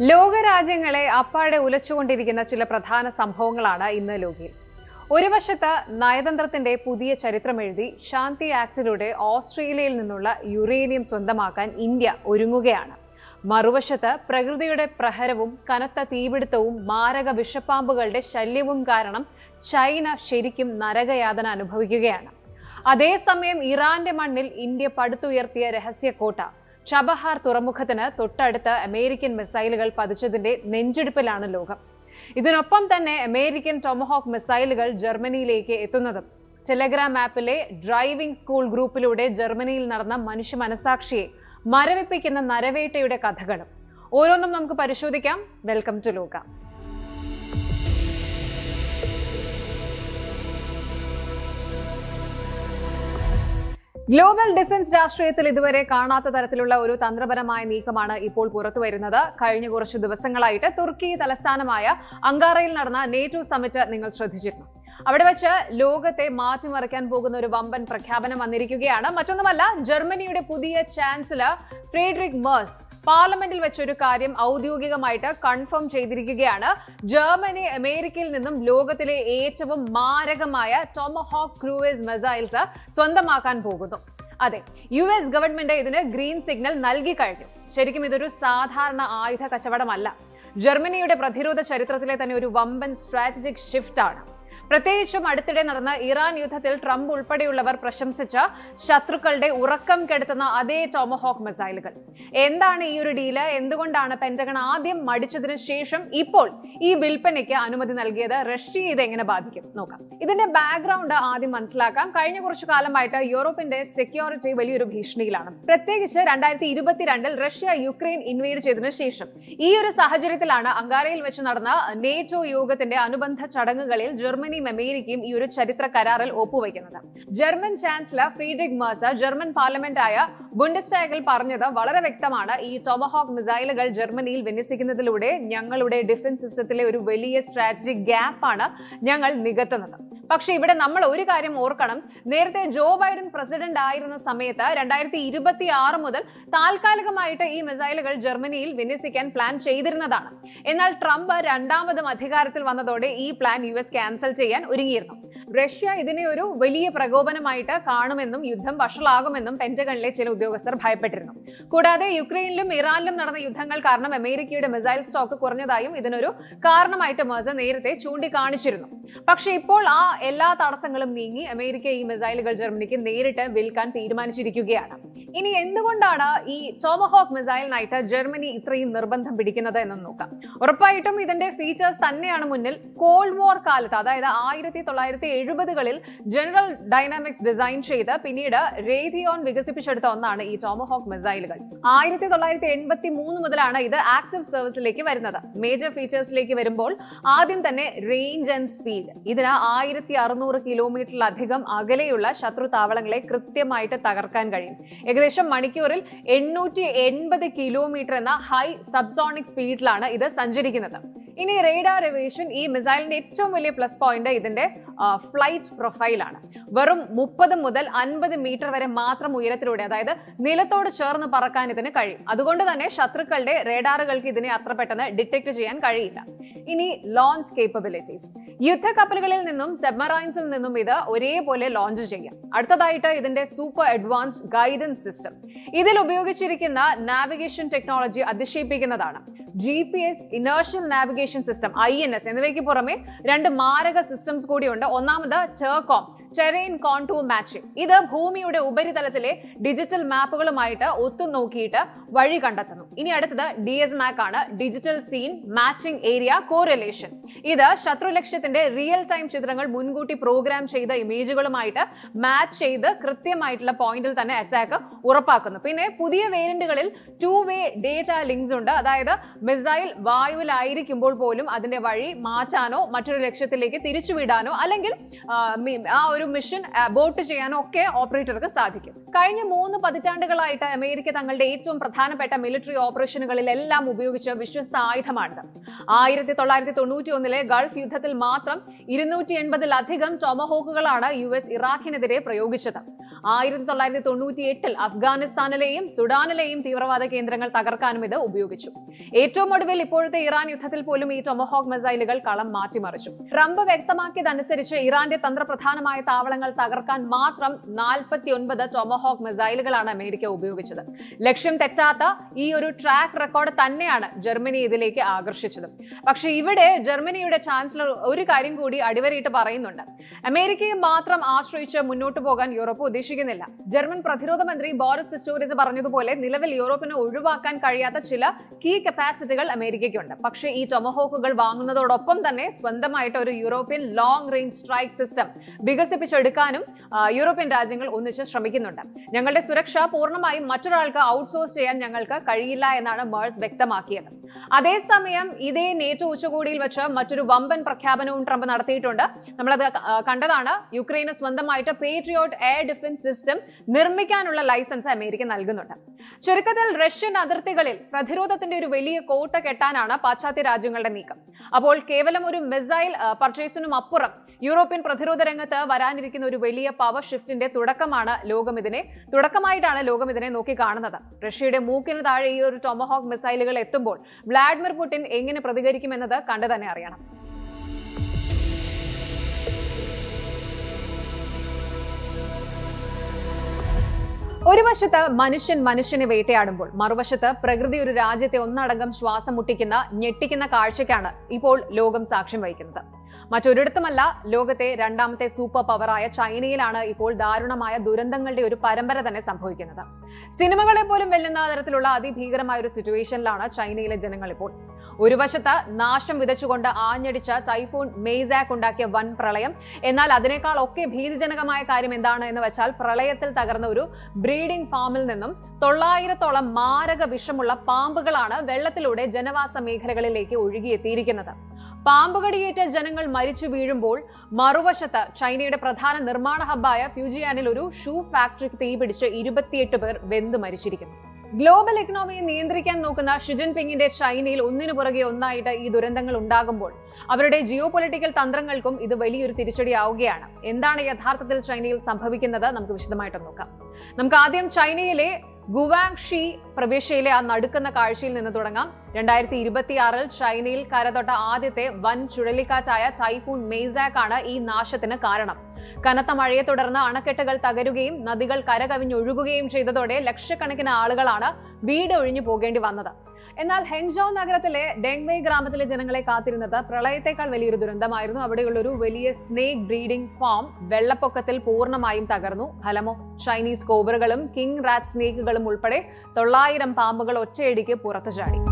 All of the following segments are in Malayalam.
ലോകരാജ്യങ്ങളെ അപ്പാടെ ഉലച്ചുകൊണ്ടിരിക്കുന്ന ചില പ്രധാന സംഭവങ്ങളാണ് ഇന്ന് ലോകയിൽ. ഒരു വശത്ത് നയതന്ത്രത്തിന്റെ പുതിയ ചരിത്രമെഴുതി ശാന്തി ആക്ടിലൂടെ ഓസ്ട്രേലിയയിൽ നിന്നുള്ള യുറേനിയം സ്വന്തമാക്കാൻ ഇന്ത്യ ഒരുങ്ങുകയാണ്. മറുവശത്ത് പ്രകൃതിയുടെ പ്രഹരവും കനത്ത തീപിടുത്തവും മാരക വിഷപ്പാമ്പുകളുടെ ശല്യവും കാരണം ചൈന ശരിക്കും നരകയാതന അനുഭവിക്കുകയാണ്. അതേസമയം ഇറാന്റെ മണ്ണിൽ ഇന്ത്യ പടുത്തുയർത്തിയ രഹസ്യക്കോട്ട ചബഹാർ തുറമുഖത്തിന് തൊട്ടടുത്ത് അമേരിക്കൻ മിസൈലുകൾ പതിച്ചതിന്റെ നെഞ്ചിടിപ്പിലാണ് ലോകം. ഇതിനൊപ്പം തന്നെ അമേരിക്കൻ ടൊമഹോക്ക് മിസൈലുകൾ ജർമ്മനിയിലേക്ക് എത്തുന്നതും ടെലഗ്രാം ആപ്പിലെ ഡ്രൈവിംഗ് സ്കൂൾ ഗ്രൂപ്പിലൂടെ ജർമ്മനിയിൽ നടന്ന മനുഷ്യ മനസാക്ഷിയെ മരവിപ്പിക്കുന്ന നരവേട്ടയുടെ കഥകളും ഓരോന്നും നമുക്ക് പരിശോധിക്കാം. വെൽക്കം ടു ലോക. ഗ്ലോബൽ ഡിഫൻസ് രാഷ്ട്രീയത്തിൽ ഇതുവരെ കാണാത്ത തരത്തിലുള്ള ഒരു തന്ത്രപരമായ നീക്കമാണ് ഇപ്പോൾ പുറത്തു വരുന്നത്. കഴിഞ്ഞ കുറച്ചു ദിവസങ്ങളായിട്ട് തുർക്കി തലസ്ഥാനമായ അങ്കാറയിൽ നടന്ന നേറ്റോ സമ്മിറ്റ് നിങ്ങൾ ശ്രദ്ധിച്ചിരുന്നു. അവിടെ വെച്ച് ലോകത്തെ മാറ്റിമറിക്കാൻ പോകുന്ന ഒരു വമ്പൻ പ്രഖ്യാപനം വന്നിരിക്കുകയാണ്. മറ്റൊന്നുമല്ല, ജർമ്മനിയുടെ പുതിയ ചാൻസലർ ഫ്രീഡറിക് മെർസ് പാർലമെന്റിൽ വെച്ചൊരു കാര്യം ഔദ്യോഗികമായിട്ട് കൺഫേം ചെയ്തിരിക്കുകയാണ്. ജർമ്മനി അമേരിക്കയിൽ നിന്നും ലോകത്തിലെ ഏറ്റവും മാരകമായ ടൊമഹോക്ക് ക്രൂയിസ് മിസൈൽസ് സ്വന്തമാക്കാൻ പോകുന്നു. അതെ, US ഗവൺമെന്റ് ഇതിന് ഗ്രീൻ സിഗ്നൽ നൽകി കഴിഞ്ഞു. ശരിക്കും ഇതൊരു സാധാരണ ആയുധ കച്ചവടമല്ല. ജർമ്മനിയുടെ പ്രതിരോധ ചരിത്രത്തിലെ തന്നെ ഒരു വമ്പൻ സ്ട്രാറ്റജിക് ഷിഫ്റ്റ് ആണ്. പ്രത്യേകിച്ചും അടുത്തിടെ നടന്ന ഇറാൻ യുദ്ധത്തിൽ ട്രംപ് ഉൾപ്പെടെയുള്ളവർ പ്രശംസിച്ച ശത്രുക്കളുടെ ഉറക്കം കെടുത്തുന്ന അതേ ടൊമഹോക്ക് മിസൈലുകൾ. എന്താണ് ഈ ഒരു ഡീല്? എന്തുകൊണ്ടാണ് പെന്റഗൺ ആദ്യം മടിച്ചതിന് ശേഷം ഇപ്പോൾ ഈ വിൽപ്പനയ്ക്ക് അനുമതി നൽകിയത്? റഷ്യയെ ഇത് എങ്ങനെ ബാധിക്കും നോക്കാം. ഇതിന്റെ ബാക്ക്ഗ്രൗണ്ട് ആദ്യം മനസ്സിലാക്കാം. കഴിഞ്ഞ കുറച്ചു കാലമായിട്ട് യൂറോപ്പിന്റെ സെക്യൂരിറ്റി വലിയൊരു ഭീഷണിയിലാണ്. പ്രത്യേകിച്ച് 2022 റഷ്യ യുക്രൈൻ ഇൻവേഡ് ചെയ്തതിനു ശേഷം ഈ ഒരു സാഹചര്യത്തിലാണ് അങ്കാറയിൽ വെച്ച് നടന്ന നേറ്റോ യോഗത്തിന്റെ അനുബന്ധ ചടങ്ങുകളിൽ ജർമ്മനി അമേരിക്കയും ഈ ഒരു ചരിത്ര കരാറിൽ ഒപ്പുവയ്ക്കുന്നത്. ജർമ്മൻ ചാൻസലർ ഫ്രീഡറിക് മെർസ് ജർമ്മൻ പാർലമെന്റായ ബുണ്ടസ്ടാഗിൽ പറഞ്ഞത് വളരെ വ്യക്തമാണ്. ഈ ടൊമഹോക്ക് മിസൈലുകൾ ജർമ്മനിയിൽ വിന്യസിക്കുന്നതിലൂടെ ഞങ്ങളുടെ ഡിഫൻസ് സിസ്റ്റത്തിലെ ഒരു വലിയ സ്ട്രാറ്റജിക് ഗ്യാപ്പാണ് ഞങ്ങൾ നികത്തുന്നത്. പക്ഷെ ഇവിടെ നമ്മൾ ഒരു കാര്യം ഓർക്കണം. നേരത്തെ ജോ ബൈഡൻ പ്രസിഡന്റ് ആയിരുന്ന സമയത്ത് 2026 മുതൽ താൽക്കാലികമായിട്ട് ഈ മിസൈലുകൾ ജർമ്മനിയിൽ വിന്യസിക്കാൻ പ്ലാൻ ചെയ്തിരുന്നതാണ്. എന്നാൽ ട്രംപ് രണ്ടാമതും അധികാരത്തിൽ വന്നതോടെ ഈ പ്ലാൻ US ക്യാൻസൽ ചെയ്യാൻ ഒരുങ്ങിയിരുന്നു. റഷ്യ ഇതിനെ ഒരു വലിയ പ്രകോപനമായിട്ട് കാണുമെന്നും യുദ്ധം വഷളാകുമെന്നും പെന്റഗണിലെ ചില ഉദ്യോഗസ്ഥർ ഭയപ്പെട്ടിരുന്നു. കൂടാതെ യുക്രൈനിലും ഇറാനിലും നടന്ന യുദ്ധങ്ങൾ കാരണം അമേരിക്കയുടെ മിസൈൽ സ്റ്റോക്ക് കുറഞ്ഞതായും ഇതിനൊരു കാരണമായിട്ട് മെർസ് നേരത്തെ ചൂണ്ടിക്കാണിച്ചിരുന്നു. പക്ഷെ ഇപ്പോൾ ആ എല്ലാ തടസ്സങ്ങളും നീങ്ങി അമേരിക്ക ഈ മിസൈലുകൾ ജർമ്മനിക്ക് നേരിട്ട് വിൽക്കാൻ തീരുമാനിച്ചിരിക്കുകയാണ്. ഇനി എന്തുകൊണ്ടാണ് ഈ ടൊമഹോക്ക് മിസൈലിനായിട്ട് ജർമ്മനി ഇത്രയും നിർബന്ധം പിടിക്കുന്നത് എന്ന് നോക്കാം. ഉറപ്പായിട്ടും ഇതിന്റെ ഫീച്ചേഴ്സ് തന്നെയാണ് മുന്നിൽ. കോൾഡ് വാർ കാലത്ത്, അതായത് 1970കളിൽ ജനറൽ ഡൈനാമിക്സ് ഡിസൈൻ ചെയ്ത് പിന്നീട് റേഥിയോൺ വികസിപ്പിച്ചെടുത്ത ഒന്നാണ് ഈ ടൊമഹോക്ക് മിസൈലുകൾ. 1983 മുതലാണ് ഇത് ആക്റ്റീവ് സർവീസിലേക്ക് വരുന്നത്. മേജർ ഫീച്ചേഴ്സിലേക്ക് വരുമ്പോൾ ആദ്യം തന്നെ റേഞ്ച് ആൻഡ് സ്പീഡ്. ഇതിന് 1600 കിലോമീറ്ററിലധികം അകലെയുള്ള ശത്രു താവളങ്ങളെ കൃത്യമായിട്ട് തകർക്കാൻ കഴിയും. ഏകദേശം മണിക്കൂറിൽ 880 കിലോമീറ്റർ എന്ന ഹൈ സബ്സോണിക് സ്പീഡിലാണ് ഇത് സഞ്ചരിക്കുന്നത്. ഇനി റേഡാർ എവേഷൻ. ഈ മിസൈലിന്റെ ഏറ്റവും വലിയ പ്ലസ് പോയിന്റ് ഇതിന്റെ ഫ്ലൈറ്റ് പ്രൊഫൈലാണ്. വെറും 30 മുതൽ 50 മീറ്റർ വരെ മാത്രം ഉയരത്തിലൂടെ, അതായത് നിലത്തോട് ചേർന്ന് പറക്കാൻ ഇതിന് കഴിയും. അതുകൊണ്ട് തന്നെ ശത്രുക്കളുടെ റേഡാറുകൾക്ക് ഇതിനെ അത്ര പെട്ടെന്ന് ഡിറ്റക്ട് ചെയ്യാൻ കഴിയില്ല. ഇനി ലോഞ്ച് കേപ്പബിലിറ്റീസ്. യുദ്ധക്കപ്പലുകളിൽ നിന്നും സബ്മറൈൻസിൽ നിന്നും ഇത് ഒരേപോലെ ലോഞ്ച് ചെയ്യാം. അടുത്തതായിട്ട് ഇതിന്റെ സൂപ്പർ അഡ്വാൻസ്ഡ് ഗൈഡൻസ് സിസ്റ്റം. ഇതിൽ ഉപയോഗിച്ചിരിക്കുന്ന നാവിഗേഷൻ ടെക്നോളജി അതിശയിപ്പിക്കുന്നതാണ്. GPS inertial navigation system INS എന്നിവയ്ക്ക് പുറമെ 2 മാരക സിസ്റ്റംസ് കൂടിയുണ്ട്. ഒന്നാമത് ടെർകോം, ടെറൈൻ കോണ്ടൂർ മാച്ചിങ്. ഇത് ഭൂമിയുടെ ഉപരിതലത്തിലെ ഡിജിറ്റൽ മാപ്പുകളുമായിട്ട് ഒത്തുനോക്കിയിട്ട് വഴി കണ്ടെത്തുന്നു. ഇനി അടുത്തത് DSMAC ആണ്, digital scene matching area correlation. ഇത് ശത്രു ലക്ഷ്യത്തിന്റെ റിയൽ ടൈം ചിത്രങ്ങൾ മുൻകൂട്ടി പ്രോഗ്രാം ചെയ്ത ഇമേജുകളുമായിട്ട് മാച്ച് ചെയ്ത് കൃത്യമായിട്ടുള്ള പോയിന്റിൽ തന്നെ അറ്റാക്ക് ഉറപ്പാക്കുന്നു. പിന്നെ പുതിയ വേരിയന്റുകളിൽ 2-way ഡേറ്റ ലിങ്ക്സ് ഉണ്ട്. അതായത് മിസൈൽ വായുവിലായിരിക്കുമ്പോൾ പോലും അതിന്റെ വഴി മാറ്റാനോ മറ്റൊരു ലക്ഷ്യത്തിലേക്ക് തിരിച്ചുവിടാനോ അല്ലെങ്കിൽ ആ ഒരു മിഷൻ അബോർട്ട് ചെയ്യാനോ ഒക്കെ ഓപ്പറേറ്റർക്ക് സാധിക്കും. കഴിഞ്ഞ 3 പതിറ്റാണ്ടുകളായിട്ട് അമേരിക്ക തങ്ങളുടെ ഏറ്റവും പ്രധാനപ്പെട്ട മിലിറ്ററി ഓപ്പറേഷനുകളിലെല്ലാം ഉപയോഗിച്ച വിശ്വസ്ത ആയുധമാണിത്. 1991 ഗൾഫ് യുദ്ധത്തിൽ മാത്രം 280-ലധികം ടൊമഹോക്കുകളാണ് US ഇറാഖിനെതിരെ പ്രയോഗിച്ചത്. 1998 അഫ്ഗാനിസ്ഥാനിലെയും സുഡാനിലെയും തീവ്രവാദ കേന്ദ്രങ്ങൾ തകർക്കാനും ഇത് ഉപയോഗിച്ചു. ഏറ്റവും ഒടുവിൽ ഇപ്പോഴത്തെ ഇറാൻ യുദ്ധത്തിൽ പോലും ഈ ടൊമഹോക്ക് മിസൈലുകൾ കളം മാറ്റിമറിച്ചു. ട്രംപ് വ്യക്തമാക്കിയതനുസരിച്ച് ഇറാന്റെ തന്ത്രപ്രധാനമായ താവളങ്ങൾ തകർക്കാൻ മാത്രം 49 ടൊമഹോക്ക് മിസൈലുകളാണ് അമേരിക്ക ഉപയോഗിച്ചത്. ലക്ഷ്യം തെറ്റാത്ത ഈ ഒരു ട്രാക്ക് റെക്കോർഡ് തന്നെയാണ് ജർമ്മനി ഇതിലേക്ക് ആകർഷിച്ചത്. പക്ഷേ ഇവിടെ ജർമ്മനിയുടെ ചാൻസലർ ഒരു കാര്യം കൂടി അടിവരയിട്ട് പറയുന്നുണ്ട്. അമേരിക്കയെ മാത്രം ആശ്രയിച്ച് മുന്നോട്ട് പോകാൻ യൂറോപ്പ് ഉദ്ദേശിക്കുന്നില്ല. ജർമ്മൻ പ്രതിരോധ മന്ത്രി ബോറിസ് പിസ്റ്റോറിയസ് പറഞ്ഞതുപോലെ നിലവിൽ യൂറോപ്പിന് ഒഴിവാക്കാൻ കഴിയാത്ത ചില കീ കപ്പാസിറ്റികൾ അമേരിക്കയ്ക്കുണ്ട്. പക്ഷേ ഈ ടൊമഹോക്കുകൾ വാങ്ങുന്നതോടൊപ്പം തന്നെ സ്വന്തമായിട്ട് ഒരു European long range strike system വികസിപ്പിച്ചെടുക്കാനും യൂറോപ്യൻ രാജ്യങ്ങൾ ഒന്നിച്ച് ശ്രമിക്കുന്നുണ്ട്. ഞങ്ങളുടെ സുരക്ഷ പൂർണ്ണമായും മറ്റൊരാൾക്ക് ഔട്ട്സോഴ്സ് ചെയ്യാൻ ഞങ്ങൾക്ക് കഴിയില്ല എന്നാണ് മേഴ്സ് വ്യക്തമാക്കിയത്. അതേസമയം ഇതേ നേറ്റോ ഉച്ചകോടിയിൽ വെച്ച് മറ്റൊരു വമ്പൻ പ്രഖ്യാപനവും ട്രംപ് നടത്തിയിട്ടുണ്ട്. നമ്മളത് കണ്ടതാണ്. യുക്രൈന് സ്വന്തമായിട്ട് പേട്രിയോട്ട് എയർ ഡിഫൻസ് സിസ്റ്റം നിർമ്മിക്കാനുള്ള ലൈസൻസ് അമേരിക്ക നൽകുന്നുണ്ട്. ചുരുക്കത്തിൽ റഷ്യൻ അതിർത്തികളിൽ പ്രതിരോധത്തിന്റെ ഒരു വലിയ കോട്ട കെട്ടാനാണ് പാശ്ചാത്യ രാജ്യങ്ങളുടെ നീക്കം. അപ്പോൾ കേവലം ഒരു മിസൈൽ പർച്ചേസിനും അപ്പുറം യൂറോപ്യൻ പ്രതിരോധ രംഗത്ത് വരാനിരിക്കുന്ന ഒരു വലിയ പവർ ഷിഫ്റ്റിന്റെ തുടക്കമായിട്ടാണ് ലോകം ഇതിനെ നോക്കി കാണുന്നത്. റഷ്യയുടെ മൂക്കിന് താഴെ ഈ ഒരു ടൊമഹോക്ക് മിസൈലുകൾ എത്തുമ്പോൾ വ്ളാഡിമിർ പുടിൻ എങ്ങനെ പ്രതികരിക്കുമെന്നത് കണ്ടു തന്നെ അറിയണം. ഒരു വശത്ത് മനുഷ്യൻ മനുഷ്യനെ വേട്ടയാടുമ്പോൾ മറുവശത്ത് പ്രകൃതി ഒരു രാജ്യത്തെ ഒന്നടങ്കം ശ്വാസം മുട്ടിക്കുന്ന ഞെട്ടിക്കുന്ന കാഴ്ചയ്ക്കാണ് ഇപ്പോൾ ലോകം സാക്ഷ്യം വഹിക്കുന്നത്. മറ്റൊരിടത്തുമല്ല, ലോകത്തെ രണ്ടാമത്തെ സൂപ്പർ പവറായ ചൈനയിലാണ് ഇപ്പോൾ ദാരുണമായ ദുരന്തങ്ങളുടെ ഒരു പരമ്പര തന്നെ സംഭവിക്കുന്നത്. സിനിമകളെ പോലും വെല്ലുന്ന തരത്തിലുള്ള അതിഭീകരമായ ഒരു സിറ്റുവേഷനിലാണ് ചൈനയിലെ ജനങ്ങൾ ഇപ്പോൾ. ഒരു വശത്ത് നാശം വിതച്ചുകൊണ്ട് ആഞ്ഞടിച്ച ടൈഫൂൺ മെയ്സാക് ഉണ്ടാക്കിയ വൻ പ്രളയം. എന്നാൽ അതിനേക്കാൾ ഒക്കെ ഭീതിജനകമായ കാര്യം എന്താണ് എന്ന് വെച്ചാൽ പ്രളയത്തിൽ തകർന്ന ഒരു ബ്രീഡിംഗ് ഫാമിൽ നിന്നും 900ഓളം മാരക വിഷമുള്ള പാമ്പുകളാണ് വെള്ളത്തിലൂടെ ജനവാസ മേഖലകളിലേക്ക് ഒഴുകിയെത്തിയിരിക്കുന്നത്. പാമ്പുകടിയേറ്റ ജനങ്ങൾ മരിച്ചു വീഴുമ്പോൾ മറുവശത്ത് ചൈനയുടെ പ്രധാന നിർമ്മാണ ഹബ്ബായ ഫ്യൂജിയാനിൽ ഒരു ഷൂ ഫാക്ടറിക്ക് തീപിടിച്ച് 28 പേർ വെന്ത് മരിച്ചിരിക്കുന്നു. ഗ്ലോബൽ എക്കണോമിയെ നിയന്ത്രിക്കാൻ നോക്കുന്ന ഷി ജിൻപിങ്ങിന്റെ ചൈനയിൽ ഒന്നിനു പുറകെ ഒന്നായിട്ട് ഈ ദുരന്തങ്ങൾ ഉണ്ടാകുമ്പോൾ അവരുടെ ജിയോ പൊളിറ്റിക്കൽ തന്ത്രങ്ങൾക്കും ഇത് വലിയൊരു തിരിച്ചടിയാവുകയാണ്. എന്താണ് യഥാർത്ഥത്തിൽ ചൈനയിൽ സംഭവിക്കുന്നത് നമുക്ക് വിശദമായിട്ട് നോക്കാം. നമുക്ക് ആദ്യം ചൈനയിലെ ഗുവാങ്ഷി പ്രവിശ്യയിലെ ആ നടുക്കുന്ന കാഴ്ചയിൽ നിന്ന് തുടങ്ങാം. 2026 ചൈനയിൽ കരതൊട്ട ആദ്യത്തെ വൻ ചുഴലിക്കാറ്റായ ടൈഫൂൺ മെയ്സാക് ആണ് ഈ നാശത്തിന് കാരണം. കനത്ത മഴയെ തുടർന്ന് അണക്കെട്ടുകൾ തകരുകയും നദികൾ കരകവിഞ്ഞൊഴുകുകയും ചെയ്തതോടെ ലക്ഷക്കണക്കിന് ആളുകളാണ് വീട് ഒഴിഞ്ഞു പോകേണ്ടി വന്നത്. എന്നാൽ ഹെങ്ജോ നഗരത്തിലെ ഡെങ്വേ ഗ്രാമത്തിലെ ജനങ്ങളെ കാത്തിരുന്നത് പ്രളയത്തെക്കാൾ വലിയൊരു ദുരന്തമായിരുന്നു. അവിടെയുള്ള ഒരു വലിയ സ്നേക് ബ്രീഡിംഗ് ഫാം വെള്ളപ്പൊക്കത്തിൽ പൂർണ്ണമായും തകർന്നു. ഫലമോ ചൈനീസ് കോബ്രകളും കിങ് റാറ്റ് സ്നേക്കുകളും ഉൾപ്പെടെ 900 പാമ്പുകൾ ഒറ്റയടിക്ക് പുറത്തു ചാടി.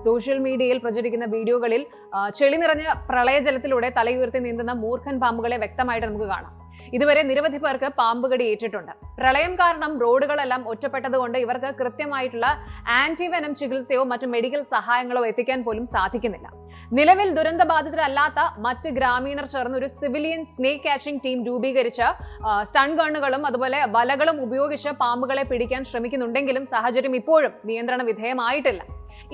സോഷ്യൽ മീഡിയയിൽ പ്രചരിക്കുന്ന വീഡിയോകളിൽ ചെളി നിറഞ്ഞ പ്രളയജലത്തിലൂടെ തലയുയർത്തി നീന്തുന്ന മൂർഖൻ പാമ്പുകളെ വ്യക്തമായിട്ട് നമുക്ക് കാണാം. ഇതുവരെ നിരവധി പേർക്ക് പാമ്പുകടി ഏറ്റിട്ടുണ്ട്. പ്രളയം കാരണം റോഡുകളെല്ലാം ഒറ്റപ്പെട്ടതുകൊണ്ട് ഇവർക്ക് കൃത്യമായിട്ടുള്ള ആന്റിവെനം ചികിത്സയോ മറ്റു മെഡിക്കൽ സഹായങ്ങളോ എത്തിക്കാൻ പോലും സാധിക്കുന്നില്ല. നിലവിൽ ദുരന്തബാധിതരല്ലാത്ത മറ്റ് ഗ്രാമീണർ ചേർന്ന് ഒരു സിവിലിയൻ സ്നേക്ക് കാച്ചിംഗ് ടീം രൂപീകരിച്ച് സ്റ്റൺ ഗണ്ണുകളും അതുപോലെ വലകളും ഉപയോഗിച്ച് പാമ്പുകളെ പിടിക്കാൻ ശ്രമിക്കുന്നുണ്ടെങ്കിലും സാഹചര്യം ഇപ്പോഴും നിയന്ത്രണ വിധേയമായിട്ടില്ല.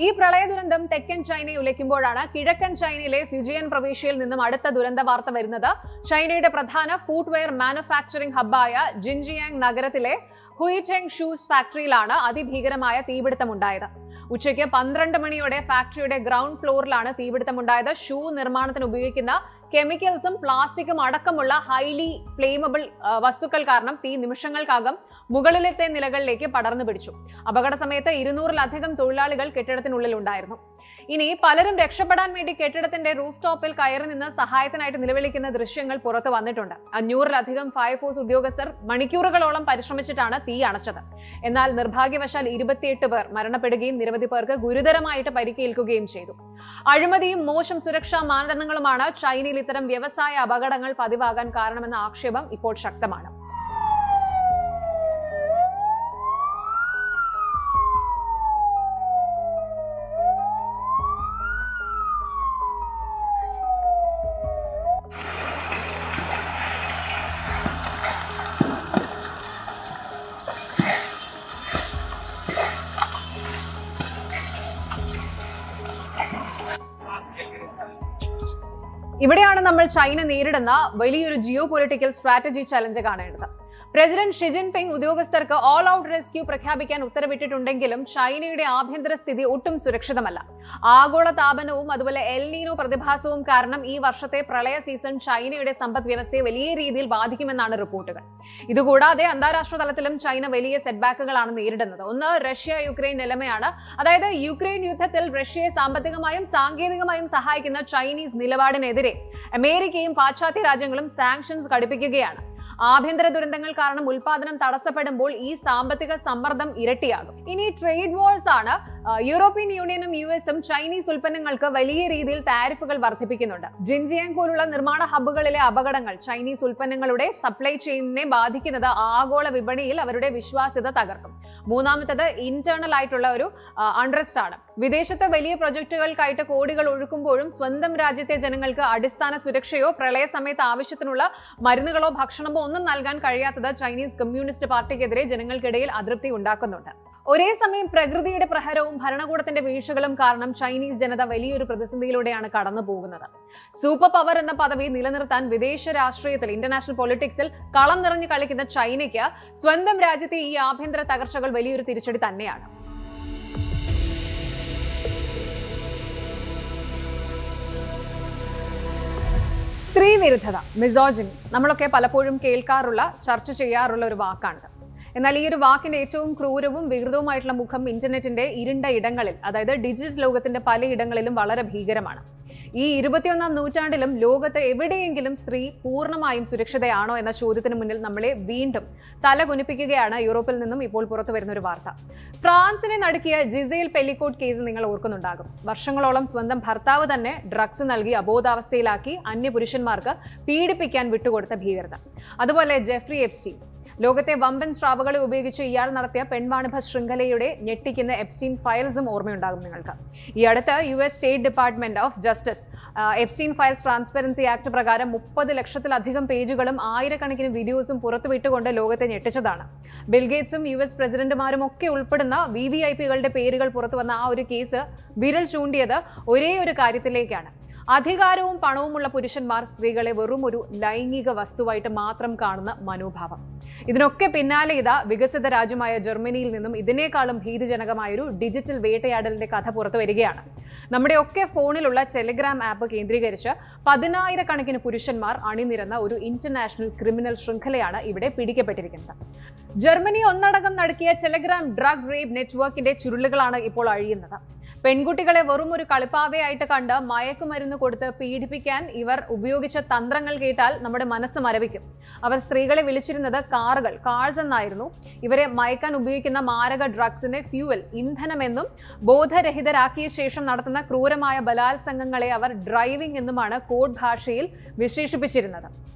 ഈ പ്രളയ ദുരന്തം തെക്കൻ ചൈനയെ ഉലയ്ക്കുമ്പോഴാണ് കിഴക്കൻ ചൈനയിലെ ഫ്യൂജിയൻ പ്രവിശ്യയിൽ നിന്നും അടുത്ത ദുരന്ത വാർത്ത വരുന്നത്. ചൈനയുടെ പ്രധാന ഫുട്വെയർ മാനുഫാക്ചറിംഗ് ഹബ്ബായ ജിൻജിയാങ് നഗരത്തിലെ ഹുയിറ്റെങ് ഷൂസ് ഫാക്ടറിയിലാണ് അതിഭീകരമായ തീപിടുത്തമുണ്ടായത്. ഉച്ചയ്ക്ക് 12 മണിയോടെ ഫാക്ടറിയുടെ ഗ്രൗണ്ട് ഫ്ലോറിലാണ് തീപിടുത്തമുണ്ടായത്. ഷൂ നിർമ്മാണത്തിന് ഉപയോഗിക്കുന്ന കെമിക്കൽസും പ്ലാസ്റ്റിക്കും അടക്കമുള്ള ഹൈലി ഫ്ലെയിമബിൾ വസ്തുക്കൾ കാരണം തീ നിമിഷങ്ങൾക്കകം മുകളിലത്തെ നിലകളിലേക്ക് പടർന്നു പിടിച്ചു. അപകട സമയത്ത് 200-ലധികം തൊഴിലാളികൾ കെട്ടിടത്തിനുള്ളിൽ ഉണ്ടായിരുന്നു. ഇനി പലരും രക്ഷപ്പെടാൻ വേണ്ടി കെട്ടിടത്തിന്റെ റൂഫ് ടോപ്പിൽ കയറി നിന്ന് സഹായത്തിനായിട്ട് നിലവിളിക്കുന്ന ദൃശ്യങ്ങൾ പുറത്തു വന്നിട്ടുണ്ട്. 500-ലധികം ഫയർഫോഴ്സ് ഉദ്യോഗസ്ഥർ മണിക്കൂറുകളോളം പരിശ്രമിച്ചിട്ടാണ് തീ അണച്ചത്. എന്നാൽ നിർഭാഗ്യവശാൽ 28 പേർ മരണപ്പെടുകയും നിരവധി പേർക്ക് ഗുരുതരമായിട്ട് പരിക്കേൽക്കുകയും ചെയ്തു. അഴിമതിയും മോശം സുരക്ഷാ മാനദണ്ഡങ്ങളുമാണ് ചൈനയിൽ ഇത്തരം വ്യവസായ അപകടങ്ങൾ പതിവാകാൻ കാരണമെന്ന ആക്ഷേപം ഇപ്പോൾ ശക്തമാണ്. ഇവിടെയാണ് നമ്മൾ ചൈന നേരിടുന്ന വലിയൊരു ജിയോ പൊളിറ്റിക്കൽ സ്ട്രാറ്റജി ചലഞ്ച് കാണേണ്ടത്. പ്രസിഡന്റ് ഷി ജിൻപിങ് ഉദ്യോഗസ്ഥർക്ക് ഓൾ ഔട്ട് റെസ്ക്യൂ പ്രഖ്യാപിക്കാൻ ഉത്തരവിട്ടിട്ടുണ്ടെങ്കിലും ചൈനയുടെ ആഭ്യന്തര സ്ഥിതി ഒട്ടും സുരക്ഷിതമല്ല. ആഗോള താപനവും അതുപോലെ എൽ നീനോ പ്രതിഭാസവും കാരണം ഈ വർഷത്തെ പ്രളയ സീസൺ ചൈനയുടെ സമ്പദ് വ്യവസ്ഥയെ വലിയ രീതിയിൽ ബാധിക്കുമെന്നാണ് റിപ്പോർട്ടുകൾ. ഇതുകൂടാതെ അന്താരാഷ്ട്ര തലത്തിലും ചൈന വലിയ സെറ്റ്ബാക്കുകളാണ് നേരിടുന്നത്. ഒന്ന്, റഷ്യ യുക്രൈൻ നിലമയാണ്. അതായത് യുക്രൈൻ യുദ്ധത്തിൽ റഷ്യയെ സാമ്പത്തികമായും സാങ്കേതികമായും സഹായിക്കുന്ന ചൈനീസ് നിലപാടിനെതിരെ അമേരിക്കയും പാശ്ചാത്യ രാജ്യങ്ങളും സാങ്ഷൻസ് കടുപ്പിക്കുകയാണ്. ആഭ്യന്തര ദുരന്തങ്ങൾ കാരണം ഉൽപാദനം തടസ്സപ്പെടുമ്പോൾ ഈ സാമ്പത്തിക സമ്മർദ്ദം ഇരട്ടിയാകും. ഇനി ട്രേഡ് വാർസ് ആണ്. യൂറോപ്യൻ യൂണിയനും യുഎസും ചൈനീസ് ഉൽപ്പന്നങ്ങൾക്ക് വലിയ രീതിയിൽ താരിഫുകൾ വർദ്ധിപ്പിക്കുന്നുണ്ട്. ജിൻജിയാങ് പോലുള്ള നിർമ്മാണ ഹബ്ബുകളിലെ അപകടങ്ങൾ ചൈനീസ് ഉൽപ്പന്നങ്ങളുടെ സപ്ലൈ ചെയിനിനെ ബാധിക്കുന്നത് ആഗോള വിപണിയിൽ അവരുടെ വിശ്വാസ്യത തകർക്കും. മൂന്നാമത്തത് ഇന്റേണൽ ആയിട്ടുള്ള ഒരു അൺറസ്റ്റ് ആണ്. വിദേശത്തെ വലിയ പ്രൊജക്ടുകൾക്കായിട്ട് കോടികൾ ഒഴുക്കുമ്പോഴും സ്വന്തം രാജ്യത്തെ ജനങ്ങൾക്ക് അടിസ്ഥാന സുരക്ഷയോ പ്രളയ സമയത്ത് ആവശ്യത്തിനുള്ള മരുന്നുകളോ ഭക്ഷണമോ ഒന്നും നൽകാൻ കഴിയാത്തത് ചൈനീസ് കമ്മ്യൂണിസ്റ്റ് പാർട്ടിക്കെതിരെ ജനങ്ങൾക്കിടയിൽ അതൃപ്തി ഉണ്ടാക്കുന്നുണ്ട്. ഒരേ സമയം പ്രകൃതിയുടെ പ്രഹരവും ഭരണകൂടത്തിന്റെ വീഴ്ചകളും കാരണം ചൈനീസ് ജനത വലിയൊരു പ്രതിസന്ധിയിലൂടെയാണ് കടന്നു പോകുന്നത്. സൂപ്പർ പവർ എന്ന പദവി നിലനിർത്താൻ വിദേശ രാഷ്ട്രീയത്തിൽ ഇന്റർനാഷണൽ പൊളിറ്റിക്സിൽ കളം നിറഞ്ഞു കളിക്കുന്ന ചൈനയ്ക്ക് സ്വന്തം രാജ്യത്തെ ഈ ആഭ്യന്തര തകർച്ചകൾ വലിയൊരു തിരിച്ചടി തന്നെയാണ്. സ്ത്രീവിരുദ്ധത, മിസോജിനി, നമ്മളൊക്കെ പലപ്പോഴും കേൾക്കാറുള്ള, ചർച്ച ചെയ്യാറുള്ള ഒരു വാക്കാണ്. എന്നാൽ ഈ ഒരു വാക്കിന്റെ ഏറ്റവും ക്രൂരവും വികൃതവുമായിട്ടുള്ള മുഖം ഇന്റർനെറ്റിന്റെ ഇരുണ്ട ഇടങ്ങളിൽ, അതായത് ഡിജിറ്റൽ ലോകത്തിന്റെ പലയിടങ്ങളിലും വളരെ ഭീകരമാണ്. ഈ 21ാം നൂറ്റാണ്ടിലും ലോകത്ത് എവിടെയെങ്കിലും സ്ത്രീ പൂർണ്ണമായും സുരക്ഷിതയാണോ എന്ന ചോദ്യത്തിന് മുന്നിൽ നമ്മളെ വീണ്ടും തലകുനിപ്പിക്കുകയാണ് യൂറോപ്പിൽ നിന്നും ഇപ്പോൾ പുറത്തു വരുന്ന ഒരു വാർത്ത. ഫ്രാൻസിനെ നടുക്കിയ ജിസേൽ പെല്ലിക്കോട്ട് കേസ് നിങ്ങൾ ഓർക്കുന്നുണ്ടാകും. വർഷങ്ങളോളം സ്വന്തം ഭർത്താവ് തന്നെ ഡ്രഗ്സ് നൽകി അബോധാവസ്ഥയിലാക്കി അന്യപുരുഷന്മാർക്ക് പീഡിപ്പിക്കാൻ വിട്ടുകൊടുത്ത ഭീകരത. അതുപോലെ ജെഫ്രി എപ്സ്റ്റീൻ, ലോകത്തെ വമ്പൻ സ്രാവുകളെ ഉപയോഗിച്ച് ഇയാൾ നടത്തിയ പെൺവാണിഭ ശൃംഖലയുടെ ഞെട്ടിക്കുന്ന എപ്സ്റ്റീൻ ഫയൽസും ഓർമ്മയുണ്ടാകും നിങ്ങൾക്ക്. ഈ അടുത്ത് US state department of justice Epstein files transparency act പ്രകാരം 30 ലക്ഷത്തിലധികം പേജുകളും ആയിരക്കണക്കിന് വീഡിയോസും പുറത്തുവിട്ടുകൊണ്ട് ലോകത്തെ ഞെട്ടിച്ചതാണ്. ബിൽഗേറ്റ്സും US പ്രസിഡന്റുമാരും ഒക്കെ ഉൾപ്പെടുന്ന VVIPകളുടെ പേരുകൾ പുറത്തു വന്ന ആ ഒരു കേസ് വിരൽ ചൂണ്ടിയത് ഒരേ ഒരു കാര്യത്തിലേക്കാണ്. അധികാരവും പണവുമുള്ള പുരുഷന്മാർ സ്ത്രീകളെ വെറും ഒരു ലൈംഗിക വസ്തുവായിട്ട് മാത്രം കാണുന്ന മനോഭാവം. ഇതിനൊക്കെ പിന്നാലെ ഇതാ വികസിത രാജ്യമായ ജർമ്മനിയിൽ നിന്നും ഇതിനേക്കാളും ഭീതിജനകമായൊരു ഡിജിറ്റൽ വേട്ടയാടലിന്റെ കഥ പുറത്തു വരികയാണ്. നമ്മുടെയൊക്കെ ഫോണിലുള്ള ടെലിഗ്രാം ആപ്പ് കേന്ദ്രീകരിച്ച് 10,000 പുരുഷന്മാർ അണിനിരന്ന ഒരു ഇന്റർനാഷണൽ ക്രിമിനൽ ശൃംഖലയാണ് ഇവിടെ പിടിക്കപ്പെട്ടിരിക്കുന്നത്. ജർമ്മനി ഒന്നടങ്കം നടക്കിയ ടെലിഗ്രാം ഡ്രഗ് റേപ്പ് നെറ്റ്വർക്കിന്റെ ചുരുളുകളാണ് ഇപ്പോൾ അഴിയുന്നത്. പെൺകുട്ടികളെ വെറും ഒരു കളിപ്പാവയായിട്ട് കണ്ട് മയക്കുമരുന്ന് കൊടുത്ത് പീഡിപ്പിക്കാൻ ഇവർ ഉപയോഗിച്ച തന്ത്രങ്ങൾ കേട്ടാൽ നമ്മുടെ മനസ്സ് മരവിക്കും. അവർ സ്ത്രീകളെ വിളിച്ചിരുന്നത് കാഴ്സ് എന്നായിരുന്നു. ഇവരെ മയക്കാൻ ഉപയോഗിക്കുന്ന മാരക ഡ്രഗ്സിന്റെ ഫ്യൂവൽ, ഇന്ധനമെന്നും ബോധരഹിതരാക്കിയ ശേഷം നടത്തുന്ന ക്രൂരമായ ബലാത്സംഗങ്ങളെ അവർ ഡ്രൈവിംഗ് എന്നുമാണ് കോഡ് ഭാഷയിൽ വിശേഷിപ്പിച്ചിരുന്നത്.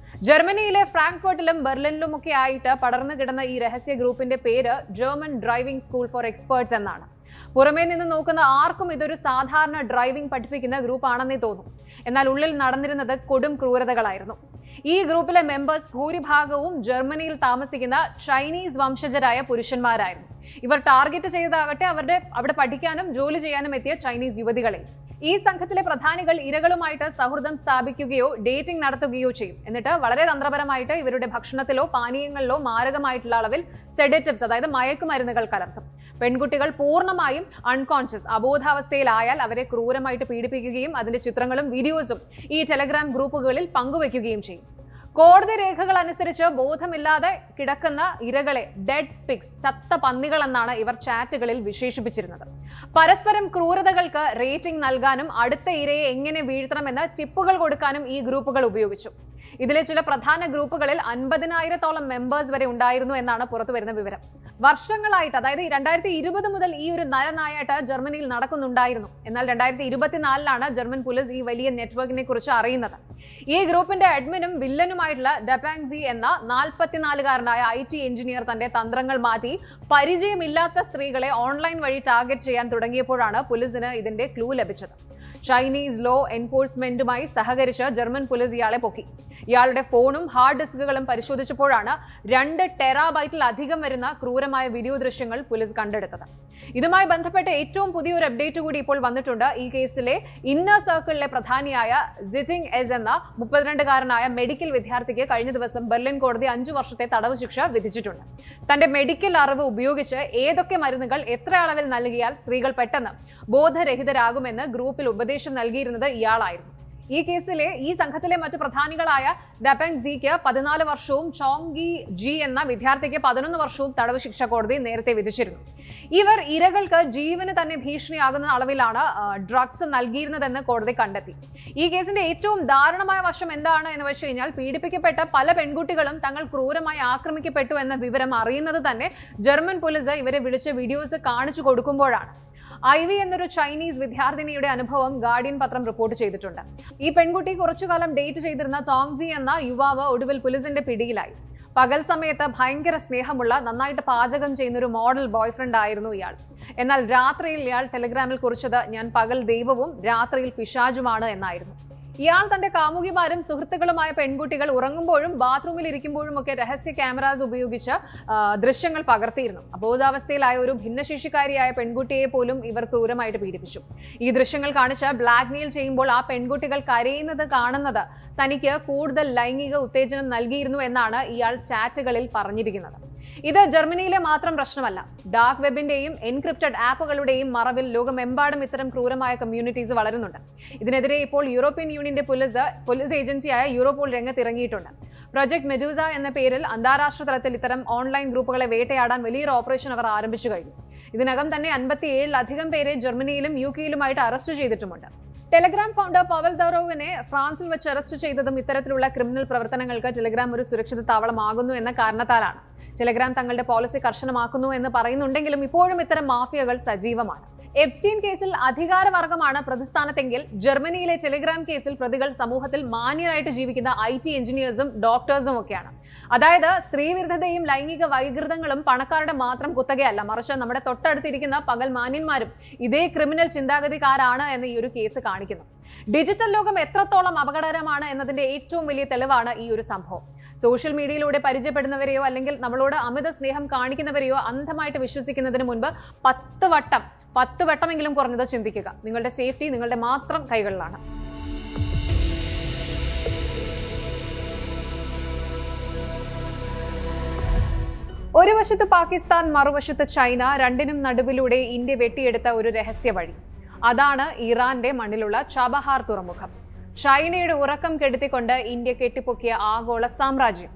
ജർമ്മനിയിലെ ഫ്രാങ്ക്ഫർട്ടിലും ബെർലിനിലുമൊക്കെ ആയിട്ട് പടർന്നു കിടന്ന ഈ രഹസ്യ ഗ്രൂപ്പിന്റെ പേര് German driving school for experts എന്നാണ്. പുറമേ നിന്ന് നോക്കുന്ന ആർക്കും ഇതൊരു സാധാരണ ഡ്രൈവിംഗ് പഠിപ്പിക്കുന്ന ഗ്രൂപ്പ് ആണെന്നേ തോന്നും. എന്നാൽ ഉള്ളിൽ നടന്നിരുന്നത് കൊടും ക്രൂരതകളായിരുന്നു. ഈ ഗ്രൂപ്പിലെ മെമ്പേഴ്സ് ഭൂരിഭാഗവും ജർമ്മനിയിൽ താമസിക്കുന്ന ചൈനീസ് വംശജരായ പുരുഷന്മാരായിരുന്നു. ഇവർ ടാർഗറ്റ് ചെയ്തതാകട്ടെ അവിടെ പഠിക്കാനും ജോലി ചെയ്യാനും എത്തിയ ചൈനീസ് യുവതികളെ. ഈ സംഘത്തിലെ പ്രധാനികൾ ഇരകളുമായിട്ട് സൗഹൃദം സ്ഥാപിക്കുകയോ ഡേറ്റിംഗ് നടത്തുകയോ ചെയ്യും. എന്നിട്ട് വളരെ തന്ത്രപരമായിട്ട് ഇവരുടെ ഭക്ഷണത്തിലോ പാനീയങ്ങളിലോ മാരകമായിട്ടുള്ള അളവിൽ സെഡേറ്റീവ്സ്, അതായത് മയക്കുമരുന്നുകൾ കലർത്തും. പെൺകുട്ടികൾ പൂർണ്ണമായും അൺകോൺഷ്യസ്, അബോധാവസ്ഥയിലായാൽ അവരെ ക്രൂരമായിട്ട് പീഡിപ്പിക്കുകയും അതിന്റെ ചിത്രങ്ങളും വീഡിയോസും ഈ ടെലഗ്രാം ഗ്രൂപ്പുകളിൽ പങ്കുവെക്കുകയും ചെയ്യും. കോടതി രേഖകൾ അനുസരിച്ച് ബോധമില്ലാതെ കിടക്കുന്ന ഇരകളെ ഡെഡ് പിഗ്സ്, ചത്ത പന്നികൾ എന്നാണ് ഇവർ ചാറ്റുകളിൽ വിശേഷിപ്പിച്ചിരുന്നത്. പരസ്പരം ക്രൂരതകൾക്ക് റേറ്റിംഗ് നൽകാനും അടുത്ത ഇരയെ എങ്ങനെ വീഴ്ത്തണമെന്ന് ടിപ്പുകൾ കൊടുക്കാനും ഈ ഗ്രൂപ്പുകൾ ഉപയോഗിച്ചു. ഇതിലെ ചില പ്രധാന ഗ്രൂപ്പുകളിൽ 50,000-ഓളം മെമ്പേഴ്സ് വരെ ഉണ്ടായിരുന്നു എന്നാണ് പുറത്തു വരുന്ന വിവരം. വർഷങ്ങളായിട്ട്, അതായത് 2020 മുതൽ ഈ ഒരു നരനായാട്ട് ജർമ്മനിയിൽ നടക്കുന്നുണ്ടായിരുന്നു. എന്നാൽ 2024 ജർമ്മൻ പോലീസ് ഈ വലിയ നെറ്റ്വർക്കിനെ കുറിച്ച് അറിയുന്നത്. ഈ ഗ്രൂപ്പിന്റെ അഡ്മിനും വില്ലനുമായിട്ടുള്ള ഡെപാങ്സി എന്ന 44-കാരനായ IT എഞ്ചിനീയർ തന്റെ തന്ത്രങ്ങൾ മാറ്റി പരിചയമില്ലാത്ത സ്ത്രീകളെ ഓൺലൈൻ വഴി ടാർഗറ്റ് ചെയ്യാൻ തുടങ്ങിയപ്പോഴാണ് പോലീസിന് ഇതിന്റെ ക്ലൂ ലഭിച്ചത്. ചൈനീസ് ലോ എൻഫോഴ്സ്മെന്റുമായി സഹകരിച്ച് ജർമ്മൻ പോലീസ് ഇയാളെ പൊക്കി. ഇയാളുടെ ഫോണും ഹാർഡ് ഡിസ്കുകളും പരിശോധിച്ചപ്പോഴാണ് 2 ടെറാബൈറ്റിലധികം വരുന്ന ക്രൂരമായ വീഡിയോ ദൃശ്യങ്ങൾ പോലീസ് കണ്ടെടുത്തത്. ഇതുമായി ബന്ധപ്പെട്ട ഏറ്റവും പുതിയൊരു അപ്ഡേറ്റ് കൂടി ഇപ്പോൾ വന്നിട്ടുണ്ട്. ഈ കേസിലെ ഇന്നർ സർക്കിളിലെ പ്രധാനിയായ സിറ്റിംഗ് എസ് എന്ന 32-കാരനായ മെഡിക്കൽ വിദ്യാർത്ഥിക്ക് കഴിഞ്ഞ ദിവസം ബെർലിൻ കോടതി 5 വർഷത്തെ തടവ് ശിക്ഷ വിധിച്ചിട്ടുണ്ട്. തന്റെ മെഡിക്കൽ അറിവ് ഉപയോഗിച്ച് ഏതൊക്കെ മരുന്നുകൾ എത്ര അളവിൽ നൽകിയാൽ സ്ത്രീകൾ പെട്ടെന്ന് ബോധരഹിതരാകുമെന്ന് ഗ്രൂപ്പിൽ ഉപദേശം നൽകിയിരുന്നത് ഇയാളായിരുന്നു. ഈ കേസിലെ ഈ സംഘത്തിലെ മറ്റു പ്രധാനികളായ ഡപെങ് സിക്ക് 14 വർഷവും ചോങ് ജി എന്ന വിദ്യാർത്ഥിക്ക് 11 വർഷവും തടവ് ശിക്ഷ കോടതി നേരത്തെ വിധിച്ചിരുന്നു. ഇവർ ഇരകൾക്ക് ജീവന് തന്നെ ഭീഷണിയാകുന്ന അളവിലാണ് ഡ്രഗ്സ് നൽകിയിരുന്നതെന്ന് കോടതി കണ്ടെത്തി. ഈ കേസിന്റെ ഏറ്റവും ദാരുണമായ വശം എന്താണ് എന്ന് വെച്ച് കഴിഞ്ഞാൽ, പീഡിപ്പിക്കപ്പെട്ട പല പെൺകുട്ടികളും തങ്ങൾ ക്രൂരമായി ആക്രമിക്കപ്പെട്ടു എന്ന വിവരം അറിയുന്നത് തന്നെ ജർമ്മൻ പോലീസ് ഇവരെ വിളിച്ച് വീഡിയോസ് കാണിച്ചു കൊടുക്കുമ്പോഴാണ്. ഐവി എന്നൊരു ചൈനീസ് വിദ്യാർത്ഥിനിയുടെ അനുഭവം ഗാർഡിയൻ പത്രം റിപ്പോർട്ട് ചെയ്തിട്ടുണ്ട്. ഈ പെൺകുട്ടി കുറച്ചുകാലം ഡേറ്റ് ചെയ്തിരുന്ന ടോങ്സി എന്ന യുവാവ് ഒടുവിൽ പോലീസിന്റെ പിടിയിലായി. പകൽ സമയത്ത് ഭയങ്കര സ്നേഹമുള്ള, നന്നായിട്ട് പാചകം ചെയ്യുന്ന ഒരു മോഡൽ ബോയ്ഫ്രണ്ട് ആയിരുന്നു ഇയാൾ. എന്നാൽ രാത്രിയിൽ ഇയാൾ ടെലിഗ്രാമിൽ കുറിച്ചത് "ഞാൻ പകൽ ദൈവവും രാത്രിയിൽ പിശാചുമാണ്" എന്നായിരുന്നു. ഇയാൾ തന്റെ കാമുകിമാരും സുഹൃത്തുക്കളുമായ പെൺകുട്ടികൾ ഉറങ്ങുമ്പോഴും ബാത്റൂമിൽ ഇരിക്കുമ്പോഴും ഒക്കെ രഹസ്യ ക്യാമറാസ് ഉപയോഗിച്ച് ദൃശ്യങ്ങൾ പകർത്തിയിരുന്നു. അബോധാവസ്ഥയിലായ ഒരു ഭിന്നശേഷിക്കാരിയായ പെൺകുട്ടിയെ പോലും ഇവർ ക്രൂരമായിട്ട് പീഡിപ്പിച്ചു. ഈ ദൃശ്യങ്ങൾ കാണിച്ച് ബ്ലാക്ക്മെയിൽ ചെയ്യുമ്പോൾ ആ പെൺകുട്ടികൾ കരയുന്നത് കാണുന്നത് തനിക്ക് കൂടുതൽ ലൈംഗിക ഉത്തേജനം നൽകിയിരുന്നു എന്നാണ് ഇയാൾ ചാറ്റുകളിൽ പറഞ്ഞിരിക്കുന്നത്. ഇത് ജർമ്മനിയിലെ മാത്രം പ്രശ്നമല്ല. ഡാർക്ക് വെബിന്റെയും എൻക്രിപ്റ്റഡ് ആപ്പുകളുടെയും മറവിൽ ലോകമെമ്പാടും ഇത്തരം ക്രൂരമായ കമ്മ്യൂണിറ്റീസ് വളരുന്നുണ്ട്. ഇതിനെതിരെ ഇപ്പോൾ യൂറോപ്യൻ യൂണിയന്റെ പോലീസ് ഏജൻസിയായ യൂറോപോൾ രംഗത്തിറങ്ങിയിട്ടുണ്ട്. പ്രൊജക്ട് മെഡൂസ എന്ന പേരിൽ അന്താരാഷ്ട്ര തലത്തിൽ ഇത്തരം ഓൺലൈൻ ഗ്രൂപ്പുകളെ വേട്ടയാടാൻ വലിയൊരു ഓപ്പറേഷൻ അവർ ആരംഭിച്ചു കഴിഞ്ഞു. ഇതിനകം തന്നെ 57-ലധികം പേരെ ജർമ്മനിയിലും യുകെയിലുമായിട്ട് അറസ്റ്റ് ചെയ്തിട്ടുമുണ്ട്. ടെലഗ്രാം ഫൗണ്ടർ പവൽ ദറോവിനെ ഫ്രാൻസിൽ വെച്ച് അറസ്റ്റ് ചെയ്തതും ഇത്തരത്തിലുള്ള ക്രിമിനൽ പ്രവർത്തനങ്ങൾക്ക് ടെലഗ്രാം ഒരു സുരക്ഷിത താവളമാകുന്നു എന്ന കാരണത്താലാണ്. ടെലഗ്രാം തങ്ങളുടെ പോളിസി കർശനമാക്കുന്നു എന്ന് പറയുന്നുണ്ടെങ്കിലും ഇപ്പോഴും ഇത്തരം മാഫിയകൾ സജീവമാണ്. എപ്സ്റ്റീൻ കേസിൽ അധികാരവർഗമാണ് പ്രതിസ്ഥാനത്തെങ്കിൽ ജർമ്മനിയിലെ ടെലിഗ്രാം കേസിൽ പ്രതികൾ സമൂഹത്തിൽ മാന്യരായിട്ട് ജീവിക്കുന്ന IT എഞ്ചിനീയേഴ്സും ഡോക്ടേഴ്സും ഒക്കെയാണ്. അതായത് സ്ത്രീവിരുദ്ധതയും ലൈംഗിക വൈകൃതങ്ങളും പണക്കാരുടെ മാത്രം കുത്തകയല്ല, മറിച്ച് നമ്മുടെ തൊട്ടടുത്തിരിക്കുന്ന പകൽ മാന്യന്മാരും ഇതേ ക്രിമിനൽ ചിന്താഗതിക്കാരാണ് എന്ന് ഈ ഒരു കേസ് കാണിക്കുന്നു. ഡിജിറ്റൽ ലോകം എത്രത്തോളം അപകടകരമാണ് എന്നതിന്റെ ഏറ്റവും വലിയ തെളിവാണ് ഈ ഒരു സംഭവം. സോഷ്യൽ മീഡിയയിലൂടെ പരിചയപ്പെടുന്നവരെയോ അല്ലെങ്കിൽ നമ്മളോട് അമിത സ്നേഹം കാണിക്കുന്നവരെയോ അന്ധമായിട്ട് വിശ്വസിക്കുന്നതിന് മുൻപ് 10 വട്ടമെങ്കിലും കുറഞ്ഞത് ചിന്തിക്കുക. നിങ്ങളുടെ സേഫ്റ്റി നിങ്ങളുടെ മാത്രം കൈകളിലാണ്. ഒരു വശത്ത് പാകിസ്ഥാൻ, മറുവശത്ത് ചൈന, രണ്ടിനും നടുവിലൂടെ ഇന്ത്യ വെട്ടിയെടുത്ത ഒരു രഹസ്യ വഴി. അതാണ് ഇറാന്റെ മണ്ണിലുള്ള ചബഹാർ തുറമുഖം. ചൈനയുടെ ഉറക്കം കെടുത്തിക്കൊണ്ട് ഇന്ത്യ കെട്ടിപ്പൊക്കിയ ആഗോള സാമ്രാജ്യം.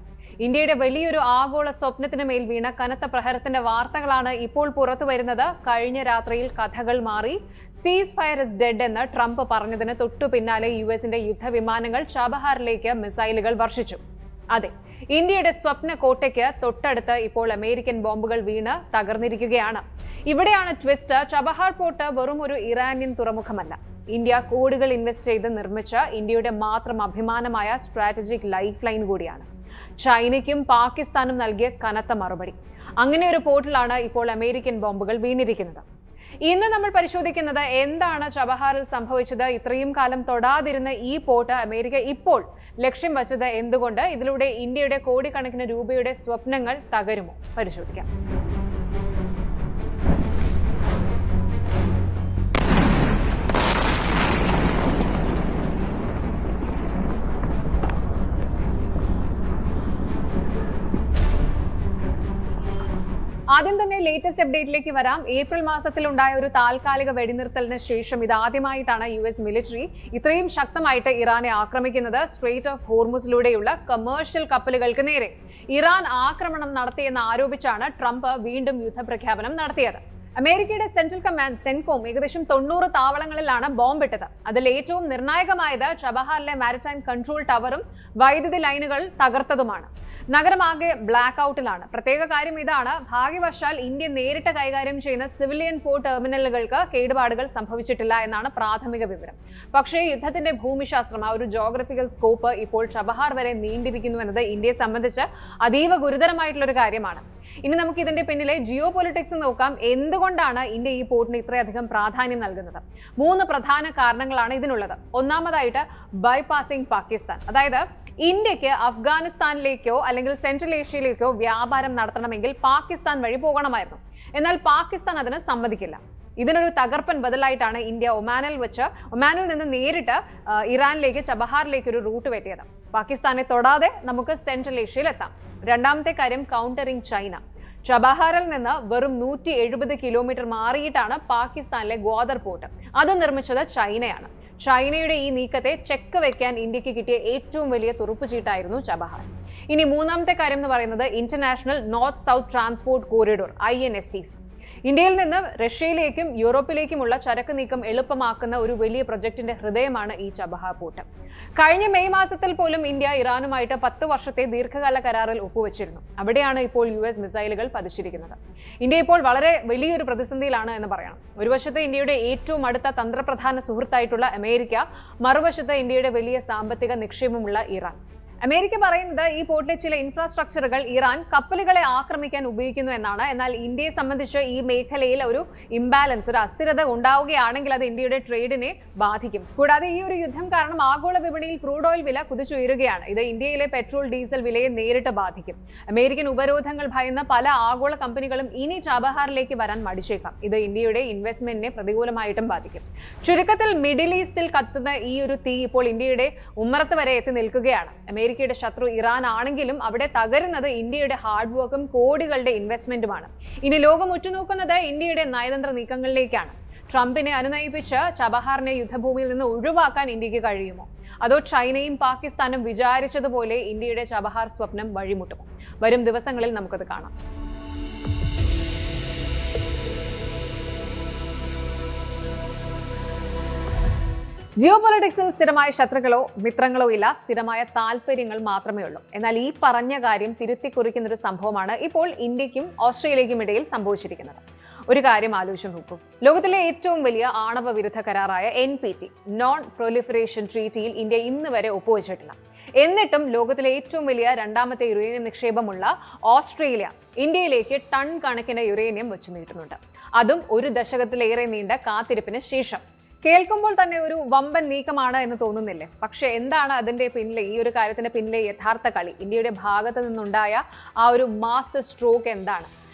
ഇന്ത്യയുടെ വലിയൊരു ആഗോള സ്വപ്നത്തിന് മേൽ വീണ കനത്ത പ്രഹരത്തിന്റെ വാർത്തകളാണ് ഇപ്പോൾ പുറത്തു വരുന്നത്. കഴിഞ്ഞ രാത്രിയിൽ കഥകൾ മാറി. സീസ് ഫയർ ഇസ് ഡെഡ് എന്ന് ട്രംപ് പറഞ്ഞതിന് തൊട്ടു പിന്നാലെ യുഎസിന്റെ യുദ്ധവിമാനങ്ങൾ ചബഹാറിലേക്ക് മിസൈലുകൾ വർഷിച്ചു. അതെ, ഇന്ത്യയുടെ സ്വപ്ന കോട്ടയ്ക്ക് തൊട്ടടുത്ത് ഇപ്പോൾ അമേരിക്കൻ ബോംബുകൾ വീണ് തകർന്നിരിക്കുകയാണ്. ഇവിടെയാണ് ട്വിസ്റ്റ്. ചബഹാർ പോർട്ട് വെറും ഒരു ഇറാനിയൻ തുറമുഖമല്ല. ഇന്ത്യ കോടികൾ ഇൻവെസ്റ്റ് ചെയ്ത് നിർമ്മിച്ച ഇന്ത്യയുടെ മാത്രം അഭിമാനമായ സ്ട്രാറ്റജിക് ലൈഫ് ലൈൻ കൂടിയാണ്. ചൈനയ്ക്കും പാകിസ്ഥാനും നൽകിയ കനത്ത മറുപടി. അങ്ങനെ ഒരു പോർട്ടിലാണ് ഇപ്പോൾ അമേരിക്കൻ ബോംബുകൾ വീണിരിക്കുന്നത്. ഇന്ന് നമ്മൾ പരിശോധിക്കുന്നത് എന്താണ് ചബഹാറിൽ സംഭവിച്ചത്. ഇത്രയും കാലം തൊടാതിരുന്ന ഈ പോർട്ട് അമേരിക്ക ഇപ്പോൾ ലക്ഷ്യം വച്ചത് എന്തുകൊണ്ട്? ഇതിലൂടെ ഇന്ത്യയുടെ കോടിക്കണക്കിന് രൂപയുടെ സ്വപ്നങ്ങൾ തകരുമോ? പരിശോധിക്കാം. ആദ്യം തന്നെ ലേറ്റസ്റ്റ് അപ്ഡേറ്റിലേക്ക് വരാം. ഏപ്രിൽ മാസത്തിൽ ഉണ്ടായ ഒരു താൽക്കാലിക വെടിനിർത്തലിന് ശേഷം ഇതാദ്യമായിട്ടാണ് US മിലിറ്ററി ഇത്രയും ശക്തമായിട്ട് ഇറാനെ ആക്രമിക്കുന്നത്. സ്ട്രെയിറ്റ് ഓഫ് ഹോർമുസിലൂടെയുള്ള കമേഴ്ഷ്യൽ കപ്പലുകൾക്ക് നേരെ ഇറാൻ ആക്രമണം നടത്തിയെന്ന് ആരോപിച്ചാണ് ട്രംപ് വീണ്ടും യുദ്ധപ്രഖ്യാപനം നടത്തിയത്. അമേരിക്കയുടെ സെൻട്രൽ കമാൻഡ് സെൻകോം ഏകദേശം 90 താവളങ്ങളിലാണ് ബോംബിട്ടത്. അതിൽ ഏറ്റവും നിർണായകമായത് ചബഹാറിലെ മാരിടൈം കൺട്രോൾ ടവറും വൈദ്യുതി ലൈനുകൾ തകർത്തതുമാണ്. നഗരമാകെ ബ്ലാക്ക് ഔട്ടിലാണ്. പ്രത്യേക കാര്യം ഇതാണ്, ഭാഗ്യവശാൽ ഇന്ത്യ നേരിട്ട് കൈകാര്യം ചെയ്യുന്ന സിവിലിയൻ പോർട്ട് ടെർമിനലുകൾക്ക് കേടുപാടുകൾ സംഭവിച്ചിട്ടില്ല എന്നാണ് പ്രാഥമിക വിവരം. പക്ഷേ യുദ്ധത്തിന്റെ ഭൂമിശാസ്ത്രം, ആ ഒരു ജോഗ്രഫിക്കൽ സ്കോപ്പ് ഇപ്പോൾ ചബഹാർ വരെ നീണ്ടിരിക്കുന്നു എന്നത് ഇന്ത്യയെ സംബന്ധിച്ച് അതീവ ഗുരുതരമായിട്ടുള്ള ഒരു കാര്യമാണ്. ഇനി നമുക്ക് ഇതിന്റെ പിന്നിലെ ജിയോ പൊളിറ്റിക്സ് നോക്കാം. എന്തുകൊണ്ടാണ് ഇന്ത്യ ഈ പോർട്ടിന് ഇത്രയധികം പ്രാധാന്യം നൽകുന്നത്? 3 പ്രധാന കാരണങ്ങളാണ് ഇതിനുള്ളത്. ഒന്നാമതായിട്ട് ബൈപാസിംഗ് പാകിസ്ഥാൻ. അതായത് ഇന്ത്യക്ക് അഫ്ഗാനിസ്ഥാനിലേക്കോ അല്ലെങ്കിൽ സെൻട്രൽ ഏഷ്യയിലേക്കോ വ്യാപാരം നടത്തണമെങ്കിൽ പാകിസ്ഥാൻ വഴി പോകണമായിരുന്നു. എന്നാൽ പാകിസ്ഥാൻ അതിന് സമ്മതിക്കില്ല. ഇതിനൊരു തകർപ്പൻ ബദലായിട്ടാണ് ഇന്ത്യ ഒമാനിൽ നിന്ന് നേരിട്ട് ഇറാനിലേക്ക് ചബഹാറിലേക്ക് ഒരു റൂട്ട് വെട്ടിയത്. പാകിസ്ഥാനെ തൊടാതെ നമുക്ക് സെൻട്രൽ ഏഷ്യയിൽ എത്താം. രണ്ടാമത്തെ കാര്യം, കൗണ്ടറിംഗ് ചൈന. ചബഹാറിൽ നിന്ന് വെറും 170 കിലോമീറ്റർ മാറിയിട്ടാണ് പാകിസ്ഥാനിലെ ഗ്വാദർ പോർട്ട്. അത് നിർമ്മിച്ചത് ചൈനയാണ്. ചൈനയുടെ ഈ നീക്കത്തെ ചെക്ക് വെക്കാൻ ഇന്ത്യക്ക് കിട്ടിയ ഏറ്റവും വലിയ തുറുപ്പുചീട്ടായിരുന്നു ചബഹാർ. ഇനി മൂന്നാമത്തെ കാര്യം എന്ന് പറയുന്നത് international north south transport corridor INSTC. ഇന്ത്യയിൽ നിന്ന് റഷ്യയിലേക്കും യൂറോപ്പിലേക്കുമുള്ള ചരക്ക് നീക്കം എളുപ്പമാക്കുന്ന ഒരു വലിയ പ്രൊജക്ടിന്റെ ഹൃദയമാണ് ഈ ചബഹാർ പോർട്ട്. കഴിഞ്ഞ മെയ് മാസത്തിൽ പോലും ഇന്ത്യ ഇറാനുമായിട്ട് 10 വർഷത്തെ ദീർഘകാല കരാറിൽ ഒപ്പുവെച്ചിരുന്നു. അവിടെയാണ് ഇപ്പോൾ US മിസൈലുകൾ പതിച്ചിരിക്കുന്നത്. ഇന്ത്യ ഇപ്പോൾ വളരെ വലിയൊരു പ്രതിസന്ധിയിലാണ് എന്ന് പറയണം. ഒരു വശത്ത് ഇന്ത്യയുടെ ഏറ്റവും അടുത്ത തന്ത്രപ്രധാന സുഹൃത്തായിട്ടുള്ള അമേരിക്ക, മറുവശത്ത് ഇന്ത്യയുടെ വലിയ സാമ്പത്തിക നിക്ഷേപമുള്ള ഇറാൻ. അമേരിക്ക പറയുന്നത് ഈ പോർട്ടിലെ ചില ഇൻഫ്രാസ്ട്രക്ചറുകൾ ഇറാൻ കപ്പലുകളെ ആക്രമിക്കാൻ ഉപയോഗിക്കുന്നു എന്നാണ്. എന്നാൽ ഇന്ത്യയെ സംബന്ധിച്ച് ഈ മേഖലയിൽ ഒരു ഇംബാലൻസ്, ഒരു അസ്ഥിരത ഉണ്ടാവുകയാണെങ്കിൽ അത് ഇന്ത്യയുടെ ട്രേഡിനെ ബാധിക്കും. കൂടാതെ ഈ ഒരു യുദ്ധം കാരണം ആഗോള വിപണിയിൽ ക്രൂഡ് ഓയിൽ വില കുതിച്ചുയരുകയാണ്. ഇത് ഇന്ത്യയിലെ പെട്രോൾ, ഡീസൽ വിലയെ നേരിട്ട് ബാധിക്കും. അമേരിക്കൻ ഉപരോധങ്ങൾ ഭയന്ന പല ആഗോള കമ്പനികളും ഇനി ചബഹാറിലേക്ക് വരാൻ മടിച്ചേക്കാം. ഇത് ഇന്ത്യയുടെ ഇൻവെസ്റ്റ്മെന്റിനെ പ്രതികൂലമായിട്ടും ബാധിക്കും. ചുരുക്കത്തിൽ മിഡിൽ ഈസ്റ്റിൽ കത്തുന്ന ഈ ഒരു തീ ഇപ്പോൾ ഇന്ത്യയുടെ ഉമ്മറത്ത് വരെ എത്തി നിൽക്കുകയാണ്. അമേരിക്കയുടെ ശത്രു ഇറാൻ ആണെങ്കിലും അവിടെ തകരുന്നത് ഇന്ത്യയുടെ ഹാർഡ് വർക്കും കോടികളുടെ ഇൻവെസ്റ്റ്മെന്റുമാണ്. ഇനി ലോകം ഉറ്റുനോക്കുന്നത് ഇന്ത്യയുടെ നയതന്ത്ര നീക്കങ്ങളിലേക്കാണ്. ട്രംപിനെ അനുനയിപ്പിച്ച് ചബഹാറിനെ യുദ്ധഭൂമിയിൽ നിന്ന് ഒഴിവാക്കാൻ ഇന്ത്യക്ക് കഴിയുമോ? അതോ ചൈനയും പാകിസ്ഥാനും വിചാരിച്ചതുപോലെ ഇന്ത്യയുടെ ചബഹാർ സ്വപ്നം വഴിമുട്ടുമോ? വരും ദിവസങ്ങളിൽ നമുക്കത് കാണാം. ജിയോപൊളിറ്റിക്സിൽ സ്ഥിരമായ ശത്രുക്കളോ മിത്രങ്ങളോ ഇല്ല, സ്ഥിരമായ താല്പര്യങ്ങൾ മാത്രമേ ഉള്ളൂ. എന്നാൽ ഈ പറഞ്ഞ കാര്യം തിരുത്തിക്കുറിക്കുന്ന ഒരു സംഭവമാണ് ഇപ്പോൾ ഇന്ത്യക്കും ഓസ്ട്രേലിയയ്ക്കും ഇടയിൽ സംഭവിച്ചിരിക്കുന്നത്. ഒരു കാര്യം ആലോചിച്ച് നോക്കൂ. ലോകത്തിലെ ഏറ്റവും വലിയ ആണവ വിരുദ്ധ കരാറായ NPT, നോൺ പ്രൊലിഫറേഷൻ ട്രീറ്റിയിൽ ഇന്ത്യ ഇന്ന് വരെ ഒപ്പുവെച്ചിട്ടില്ല. എന്നിട്ടും ലോകത്തിലെ ഏറ്റവും വലിയ രണ്ടാമത്തെ യുറേനിയം നിക്ഷേപമുള്ള ഓസ്ട്രേലിയ ഇന്ത്യയിലേക്ക് ടൺ കണക്കിന് യുറേനിയം വെച്ചു നീട്ടുന്നുണ്ട്. അതും ഒരു ദശകത്തിലേറെ നീണ്ട കാത്തിരിപ്പിന് ശേഷം. കേൾക്കുമ്പോൾ തന്നെ ഒരു വമ്പൻ നീക്കമാണ് എന്ന് തോന്നുന്നില്ലേ? പക്ഷെ എന്താണ് അതിന്റെ പിന്നിലെ, ഈ ഒരു കാര്യത്തിന്റെ പിന്നിലെ യഥാർത്ഥ കളി? ഇന്ത്യയുടെ ഭാഗത്ത് നിന്നുണ്ടായ ആ ഒരു മാസ്റ്റർ സ്ട്രോക്ക് എന്താണ്?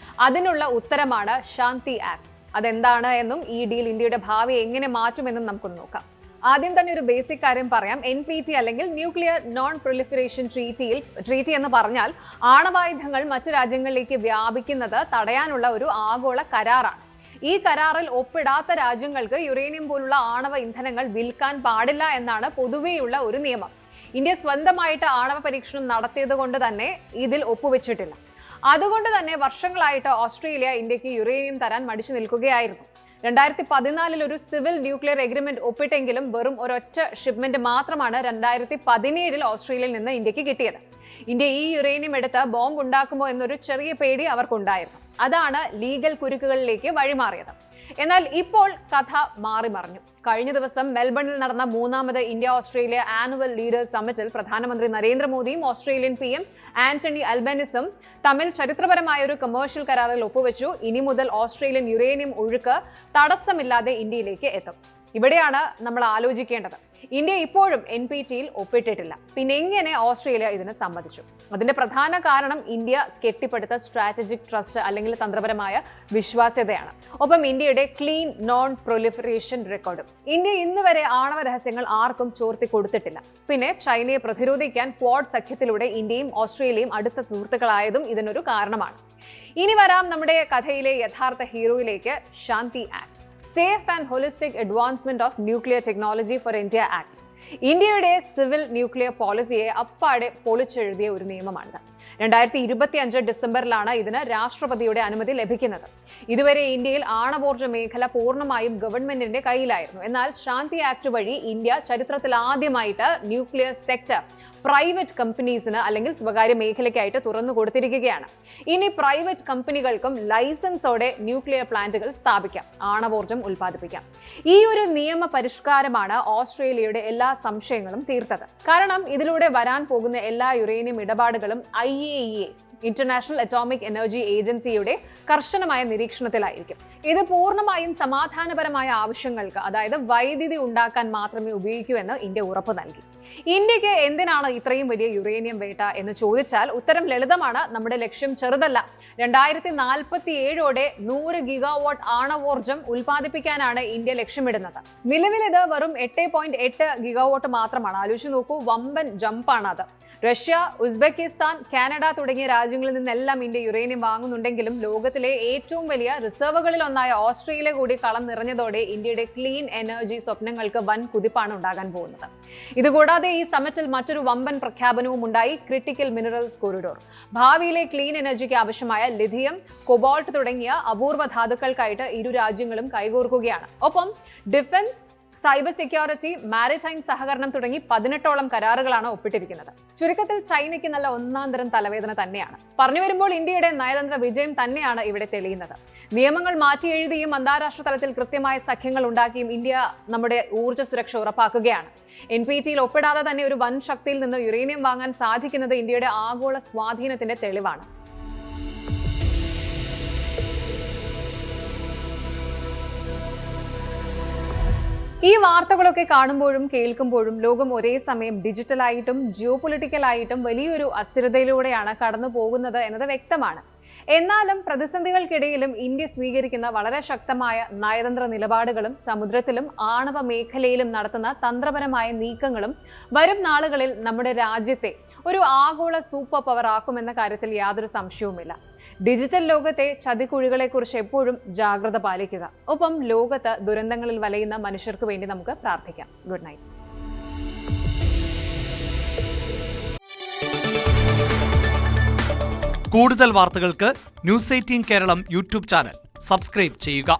അതിനുള്ള ഉത്തരമാണ് ശാന്തി ആക്ട്. അതെന്താണ് എന്നും ഈ ഡീൽ ഇന്ത്യയുടെ ഭാവി എങ്ങനെ മാറ്റുമെന്നും നമുക്കൊന്ന് നോക്കാം. ആദ്യം തന്നെ ഒരു ബേസിക് കാര്യം പറയാം. NPT അല്ലെങ്കിൽ ന്യൂക്ലിയർ നോൺ പ്രൊലിഫറേഷൻ ട്രീറ്റി എന്ന് പറഞ്ഞാൽ ആണവായുധങ്ങൾ മറ്റു രാജ്യങ്ങളിലേക്ക് വ്യാപിക്കുന്നത് തടയാനുള്ള ഒരു ആഗോള കരാറാണ്. ഈ കരാറിൽ ഒപ്പിടാത്ത രാജ്യങ്ങൾക്ക് യുറേനിയം പോലുള്ള ആണവ ഇന്ധനങ്ങൾ വിൽക്കാൻ പാടില്ല എന്നാണ് പൊതുവെയുള്ള ഒരു നിയമം. ഇന്ത്യ സ്വന്തമായിട്ട് ആണവ പരീക്ഷണം നടത്തിയത് കൊണ്ട് തന്നെ ഇതിൽ ഒപ്പുവെച്ചിട്ടില്ല. അതുകൊണ്ട് തന്നെ വർഷങ്ങളായിട്ട് ഓസ്ട്രേലിയ ഇന്ത്യക്ക് യുറേനിയം തരാൻ മടിച്ചു നിൽക്കുകയായിരുന്നു. 2014 ഒരു സിവിൽ ന്യൂക്ലിയർ എഗ്രിമെന്റ് ഒപ്പിട്ടെങ്കിലും വെറും ഒരൊറ്റ ഷിപ്മെന്റ് മാത്രമാണ് 2017 ഓസ്ട്രേലിയയിൽ നിന്ന് ഇന്ത്യക്ക് കിട്ടിയത്. ഇന്ത്യ ഈ യുറേനിയം എടുത്ത് ബോംബ് ഉണ്ടാക്കുമോ എന്നൊരു ചെറിയ പേടി അവർക്കുണ്ടായിരുന്നു. അതാണ് ലീഗൽ കുരുക്കുകളിലേക്ക് വഴിമാറിയത്. എന്നാൽ ഇപ്പോൾ കഥ മാറി മറിഞ്ഞു. കഴിഞ്ഞ ദിവസം മെൽബണിൽ നടന്ന 3ാമത് ഇന്ത്യ ഓസ്ട്രേലിയ ആനുവൽ ലീഡേഴ്സ് സമ്മിറ്റിൽ പ്രധാനമന്ത്രി നരേന്ദ്രമോദിയും ഓസ്ട്രേലിയൻ PM ആന്റണി അൽബനീസും തമ്മിൽ ചരിത്രപരമായ ഒരു കമേഴ്ഷ്യൽ കരാറിൽ ഒപ്പുവെച്ചു. ഇനി മുതൽ ഓസ്ട്രേലിയൻ യുറേനിയം ഒഴുക്ക് തടസ്സമില്ലാതെ ഇന്ത്യയിലേക്ക് എത്തും. ഇവിടെയാണ് നമ്മൾ ആലോചിക്കേണ്ടത്. ഇന്ത്യ ഇപ്പോഴും NPTയിൽ ഒപ്പിട്ടിട്ടില്ല. പിന്നെ എങ്ങനെ ഓസ്ട്രേലിയ ഇതിന് സമ്മതിച്ചു? അതിന്റെ പ്രധാന കാരണം ഇന്ത്യ കെട്ടിപ്പടുത്ത സ്ട്രാറ്റജിക് ട്രസ്റ്റ് അല്ലെങ്കിൽ തന്ത്രപരമായ വിശ്വാസ്യതയാണ്. ഒപ്പം ഇന്ത്യയുടെ ക്ലീൻ നോൺ പ്രൊലിഫറേഷൻ റെക്കോർഡും. ഇന്ത്യ ഇന്ന് വരെ ആണവ രഹസ്യങ്ങൾ ആർക്കും ചോർത്തി കൊടുത്തിട്ടില്ല. പിന്നെ ചൈനയെ പ്രതിരോധിക്കാൻ ക്വാഡ് സഖ്യത്തിലൂടെ ഇന്ത്യയും ഓസ്ട്രേലിയയും അടുത്ത സുഹൃത്തുക്കളായതും ഇതിനൊരു കാരണമാണ്. ഇനി വരാം നമ്മുടെ കഥയിലെ യഥാർത്ഥ ഹീറോയിലേക്ക്, Shanti act. Safe and holistic advancement of nuclear technology for India act. ഇന്ത്യയുടെ സിവിൽ ന്യൂക്ലിയർ പോളിസിയെ അപ്പാടെ പൊളിച്ചെഴുതിയ ഒരു നിയമമാണ്. 2025 ഡിസംബറിലാണ് ഇതിന് രാഷ്ട്രപതിയുടെ അനുമതി ലഭിക്കുന്നത്. ഇതുവരെ ഇന്ത്യയിൽ ആണവോർജ്ജ മേഖല പൂർണ്ണമായും ഗവൺമെന്റിന്റെ കയ്യിലായിരുന്നു. എന്നാൽ ശാന്തി ആക്ട് വഴി ഇന്ത്യ ചരിത്രത്തിൽ ആദ്യമായിട്ട് ന്യൂക്ലിയർ സെക്ടർ പ്രൈവറ്റ് കമ്പനീസിന് അല്ലെങ്കിൽ സ്വകാര്യ മേഖലയ്ക്കായിട്ട് തുറന്നു കൊടുത്തിരിക്കുകയാണ്. ഇനി പ്രൈവറ്റ് കമ്പനികൾക്കും ലൈസൻസോടെ ന്യൂക്ലിയർ പ്ലാന്റുകൾ സ്ഥാപിക്കാം, ആണവോർജ്ജം ഉൽപ്പാദിപ്പിക്കാം. ഈ ഒരു നിയമ പരിഷ്കാരമാണ് ഓസ്ട്രേലിയയുടെ എല്ലാ സംശയങ്ങളും തീർത്തത്. കാരണം ഇതിലൂടെ വരാൻ പോകുന്ന എല്ലാ യുറേനിയം ഇടപാടുകളും IAEA ഇന്റർനാഷണൽ അറ്റോമിക് എനർജി ഏജൻസിയുടെ കർശനമായ നിരീക്ഷണത്തിലായിരിക്കും. ഇത് പൂർണ്ണമായും സമാധാനപരമായ ആവശ്യങ്ങൾക്ക്, അതായത് വൈദ്യുതി ഉണ്ടാക്കാൻ മാത്രമേ ഉപയോഗിക്കൂ എന്ന് ഇന്ത്യ ഉറപ്പ് നൽകി. ഇന്ത്യക്ക് എന്തിനാണ് ഇത്രയും വലിയ യുറേനിയം വേട്ട എന്ന് ചോദിച്ചാൽ ഉത്തരം ലളിതമാണ്. നമ്മുടെ ലക്ഷ്യം ചെറുതല്ല. 2047ഓടെ 100 ഗിഗാവാട്ട് ആണവോർജം ഉൽപ്പാദിപ്പിക്കാനാണ് ഇന്ത്യ ലക്ഷ്യമിടുന്നത്. നിലവിൽ ഇത് വെറും 8.8 ഗിഗാവാട്ട് മാത്രമാണ്. ആലോചിച്ച് നോക്കൂ, വമ്പൻ ജമ്പാണ് അത്. റഷ്യ, ഉസ്ബെക്കിസ്ഥാൻ, കാനഡ തുടങ്ങിയ രാജ്യങ്ങളിൽ നിന്നെല്ലാം ഇന്ത്യ യുറേനിയം വാങ്ങുന്നുണ്ടെങ്കിലും ലോകത്തിലെ ഏറ്റവും വലിയ റിസർവുകളിൽ ഒന്നായ ഓസ്ട്രേലിയ കൂടി കളം നിറഞ്ഞതോടെ ഇന്ത്യയുടെ ക്ലീൻ എനർജി സ്വപ്നങ്ങൾക്ക് വൻ കുതിപ്പാണ് ഉണ്ടാകാൻ പോകുന്നത്. ഇതുകൂടാതെ ഈ സമ്മിറ്റിൽ മറ്റൊരു വമ്പൻ പ്രഖ്യാപനവും ഉണ്ടായി, ക്രിട്ടിക്കൽ മിനറൽസ് കോറിഡോർ. ഭാവിയിലെ ക്ലീൻ എനർജിക്ക് ആവശ്യമായ ലിഥിയം, കൊബാൾട്ട് തുടങ്ങിയ അപൂർവ ധാതുക്കൾക്കായിട്ട് ഇരു രാജ്യങ്ങളും കൈകോർക്കുകയാണ്. ഒപ്പം ഡിഫൻസ്, സൈബർ സെക്യൂരിറ്റി, മാരിടൈം സഹകരണം തുടങ്ങി 18ഓളം കരാറുകളാണ് ഒപ്പിട്ടിരിക്കുന്നത്. ചുരുക്കത്തിൽ ചൈനയ്ക്ക് നല്ല ഒന്നാം തരം തലവേദന തന്നെയാണ്. പറഞ്ഞു വരുമ്പോൾ ഇന്ത്യയുടെ നയതന്ത്ര വിജയം തന്നെയാണ് ഇവിടെ തെളിയുന്നത്. നിയമങ്ങൾ മാറ്റി എഴുതിയും അന്താരാഷ്ട്ര തലത്തിൽ കൃത്യമായ സഖ്യങ്ങൾ ഉണ്ടാക്കിയും ഇന്ത്യ നമ്മുടെ ഊർജ്ജ സുരക്ഷ ഉറപ്പാക്കുകയാണ്. NPTയിൽ ഒപ്പിടാതെ തന്നെ ഒരു വൻ ശക്തിയിൽ നിന്ന് യുറേനിയം വാങ്ങാൻ സാധിക്കുന്നത് ഇന്ത്യയുടെ ആഗോള സ്വാധീനത്തിന്റെ തെളിവാണ്. ഈ വാർത്തകളൊക്കെ കാണുമ്പോഴും കേൾക്കുമ്പോഴും ലോകം ഒരേ സമയം ഡിജിറ്റലായിട്ടും ജിയോപൊളിറ്റിക്കലായിട്ടും വലിയൊരു അസ്ഥിരതയിലൂടെയാണ് കടന്നു പോകുന്നത് എന്നത് വ്യക്തമാണ്. എന്നാലും പ്രതിസന്ധികൾക്കിടയിലും ഇന്ത്യ സ്വീകരിക്കുന്ന വളരെ ശക്തമായ നയതന്ത്ര നിലപാടുകളും സമുദ്രത്തിലും ആണവ മേഖലയിലും നടത്തുന്ന തന്ത്രപരമായ നീക്കങ്ങളും വരും നാളുകളിൽ നമ്മുടെ രാജ്യത്തെ ഒരു ആഗോള സൂപ്പർ പവർ ആക്കുമെന്ന കാര്യത്തിൽ യാതൊരു സംശയവുമില്ല. ഡിജിറ്റൽ ലോകത്തെ ചതിക്കുഴികളെക്കുറിച്ച് എപ്പോഴും ജാഗ്രത പാലിക്കുക. ഒപ്പം ലോകത്ത് ദുരന്തങ്ങളിൽ വലയുന്ന മനുഷ്യർക്ക് വേണ്ടി നമുക്ക് പ്രാർത്ഥിക്കാം. Good night. കൂടുതൽ വാർത്തകൾക്ക് News18 Keralam YouTube channel subscribe ചെയ്യുക.